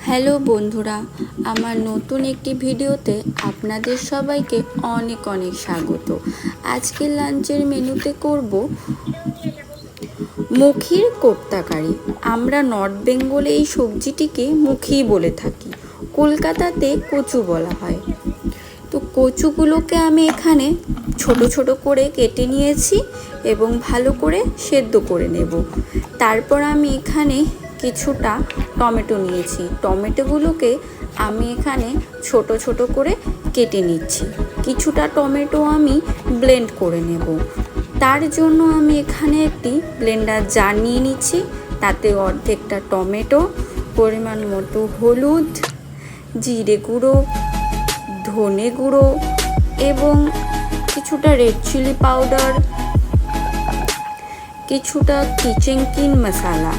Hello বন্ধুরা, আমার নতুন একটি ভিডিওতে আপনাদের সবাইকে অনেক অনেক স্বাগত। আজকের লাঞ্চের মেনুতে করব মুখির কোপ্তা কারি। আমরা নর্থ বেঙ্গলে এই সবজিটিকে মুখি বলে থাকি, কলকাতাতে কচু বলা হয়। তো কচুগুলোকে আমি এখানে ছোট ছোট করে কেটে নিয়েছি এবং ভালো করে সেদ্ধ করে নেব। তারপর আমি এখানে কিছুটা টমেটো নিয়েছি, টমেটোগুলোকে আমি এখানে ছোট ছোট করে কেটে নিচ্ছি। কিছুটা টমেটো আমি ব্লেন্ড করে নেব। তার জন্য আমি এখানে একটি ব্লেন্ডার জার নিয়ে নিচ্ছি, তাতে অর্ধেকটা টমেটো, পরিমাণ মতো হলুদ, জিরে গুঁড়ো, ধনে গুঁড়ো এবং কিছুটা রেড চিলি পাউডার, কিছুটা কিচেন কিং মশলা।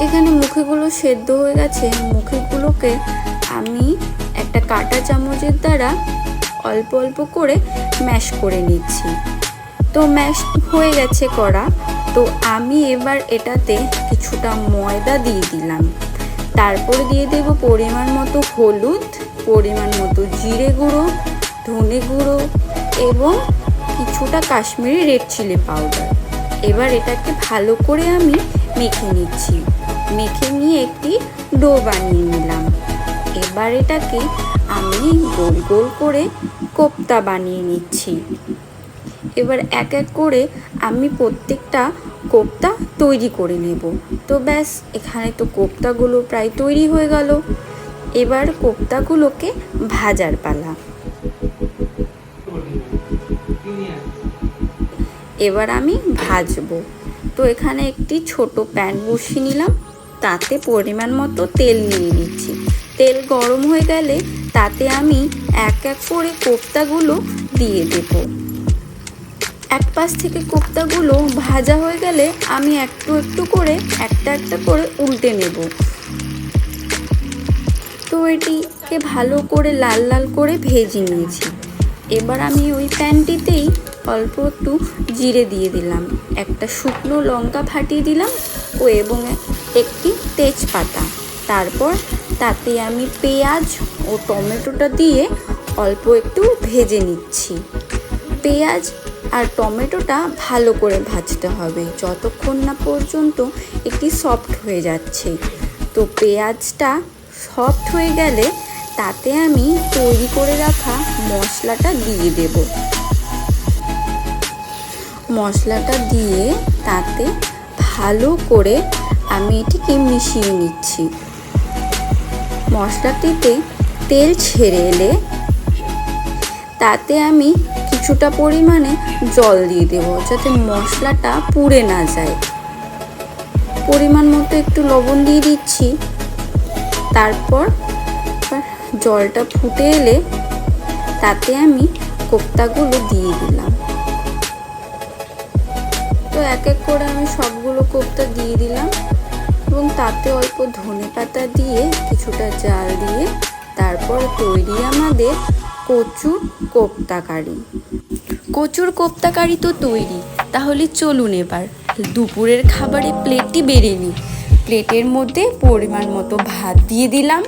এখানে মুখিগুলো সেদ্ধ হয়ে গেছে। মুখিগুলোকে আমি একটা কাঁটা চামচের দ্বারা অল্প অল্প করে ম্যাশ করে নিচ্ছি। তো ম্যাশ হয়ে গেছে করা। তো আমি এবার এটাতে কিছুটা ময়দা দিয়ে দিলাম। তারপরে দিয়ে দেব পরিমাণ মতো হলুদ, পরিমাণ মতো জিরে গুঁড়ো, ধনে গুঁড়ো এবং কিছুটা কাশ্মীরি রেড চিলি পাউডার। এবার এটাকে ভালো করে আমি মেখে নিচ্ছি। মেখে নিয়ে একটি ডো বানিয়ে নিলাম। এবার এটাকে আমি গোল গোল করে কোপ্তা বানিয়ে নিচ্ছি। এবার এক এক করে আমি প্রত্যেকটা কোপ্তা তৈরি করে নেব। তো ব্যাস, এখানে তো কোপ্তাগুলো প্রায় তৈরি হয়ে গেল। এবার কোপ্তাগুলোকে ভাজার পালা। এবার আমি ভাজবো। তো এখানে একটি ছোট প্যান বসিয়ে নিলাম, তাতে পরিমাণ মতো তেল নিয়ে নিচ্ছি। তেল গরম হয়ে গেলে তাতে আমি এক এক করে কোপ্তাগুলো দিয়ে দেব। এক পাশ থেকে কোপ্তাগুলো ভাজা হয়ে গেলে আমি একটু একটু করে একটা একটা করে উল্টে নেব। তো এটিকে ভালো করে লাল লাল করে ভেজে নিয়েছি। এবার আমি ওই প্যানটিতেই অল্প একটু জিরে দিয়ে দিলাম, একটা শুকনো লঙ্কা ফাটিয়ে দিলাম এবং একটি তেজপাতা। তারপর তাতে আমি পেঁয়াজ ও টমেটোটা দিয়ে অল্প একটু ভেজে নিচ্ছি। পেঁয়াজ আর টমেটোটা ভালো করে ভাজতে হবে যতক্ষণ না পর্যন্ত একটি সফট হয়ে যাচ্ছে। তো পেঁয়াজটা সফট হয়ে গেলে তাতে আমি তৈরি করে রাখা মশলাটা দিয়ে দেব। মশলাটা দিয়ে তাতে ভালো করে আমি এটিকে মিশিয়ে নিচ্ছি। মশলাটিতে তেল ছেড়ে এলে তাতে আমি কিছুটা পরিমাণে জল দিয়ে দেব, যাতে মশলাটা পুড়ে না যায়। পরিমাণ মতো একটু লবণ দিয়ে দিচ্ছি। তারপর জলটা ফুটে এলে তাতে আমি কোপ্তাগুলো দিয়ে দিলাম। তো এক এক করে আমি সবগুলো কোপ্তা দিয়ে দিলাম এবং তাতে অল্প ধনেপাতা দিয়ে কিছুটা জাল দিয়ে তারপর তৈরি আমাদের কচুর কোপ্তা কারি। কচুর কোপ্তা কারি তো তৈরি। তাহলে চলুন এবার দুপুরের খাবারে প্লেটটি বেড়ে নিই। প্লেটের মধ্যে পরিমাণ মতো ভাত দিয়ে দিলাম,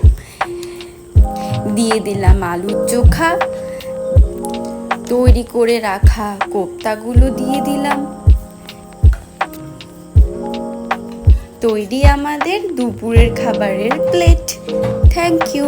আলুর চোখা, তৈরি করে রাখা কোপ্তাগুলো দিয়ে দিলাম। তৈরি আমাদের দুপুরের খাবারের প্লেট। Thank you.